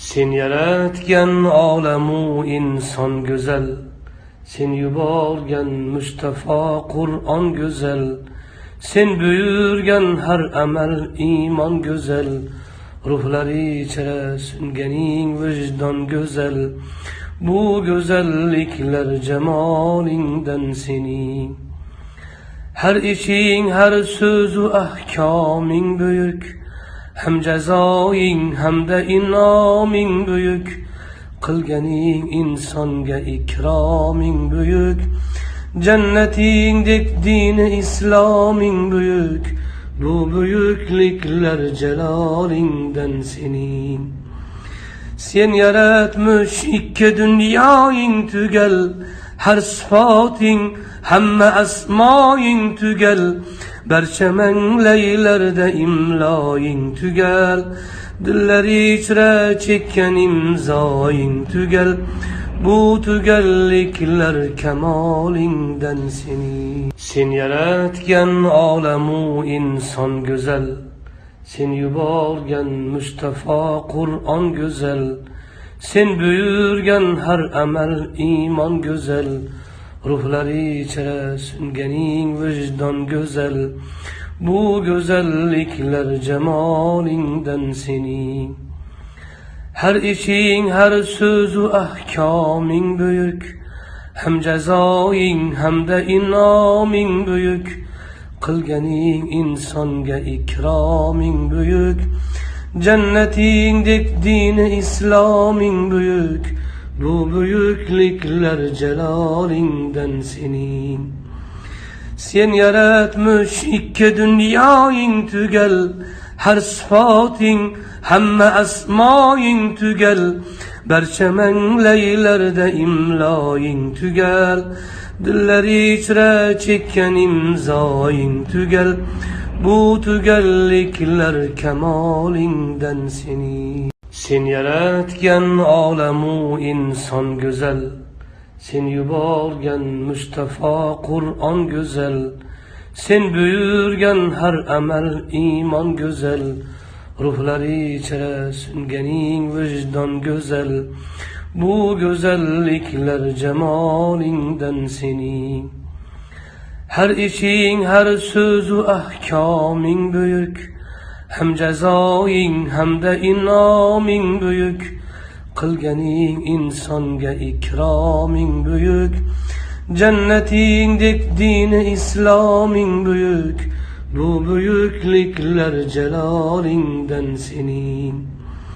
Sen yaratgan olamu inson go'zal, sen yuborgan Mustafa Qur'on go'zal, sen buyurgan har amal iymon go'zal, ruhlari ichra sunganing vijdon go'zal, bu go'zalliklar jamolingdan sening. Her ishing, har so'zu ahkoming buyuk, hem jazoing hamda inoming buyuk, qilganing insonga ikroming buyuk, jannatingdek dini isloming buyuk, bu buyukliklar jalolingdan sening. Sen yaratmış ikki dunyoing tugal, har sifating hamma asmoing tugal, barcha manglaylarda imloing tugal, dillar ichra chekkan imzoing tugal, bu tugalliklar kamolingdan sening. Sen yaratgan olamu inson go'zal, sen yuborgan Mustafa Qur'on go'zal, sen buyurgan har amal iymon go'zal, ruhlari ichra sunganing vijdon go'zal, bu go'zalliklar jamolingdan sening. Her ishing, har so'zu ahkoming buyuk, hem jazoing hamda inoming buyuk, qilganing insonga ikroming buyuk, jannatingdek dini isloming buyuk, bu buyukliklar jalolingdan sening. Sen yaratmış ikki dunyoing tugal, har sifating hamma asmoing tugal, barcha manglaylarda imloing tugal, dillar ichra chekkan imzoing tugal, bu tugalliklar kamolingdan sening. Sen yaratgan olamu inson go'zal, sen yuborgan Mustafa Qur'on go'zal, sen buyurgan har amal iymon go'zal, ruhlari ichra sunganing vijdon go'zal, bu go'zalliklar jamolingdan sening. Her ishing, har so'zu ahkoming buyuk, hem jazoing hamda inoming buyuk, qilganing insonga ikroming buyuk, jannatingdek dini isloming buyuk, bu buyukliklar jalolingdan sening.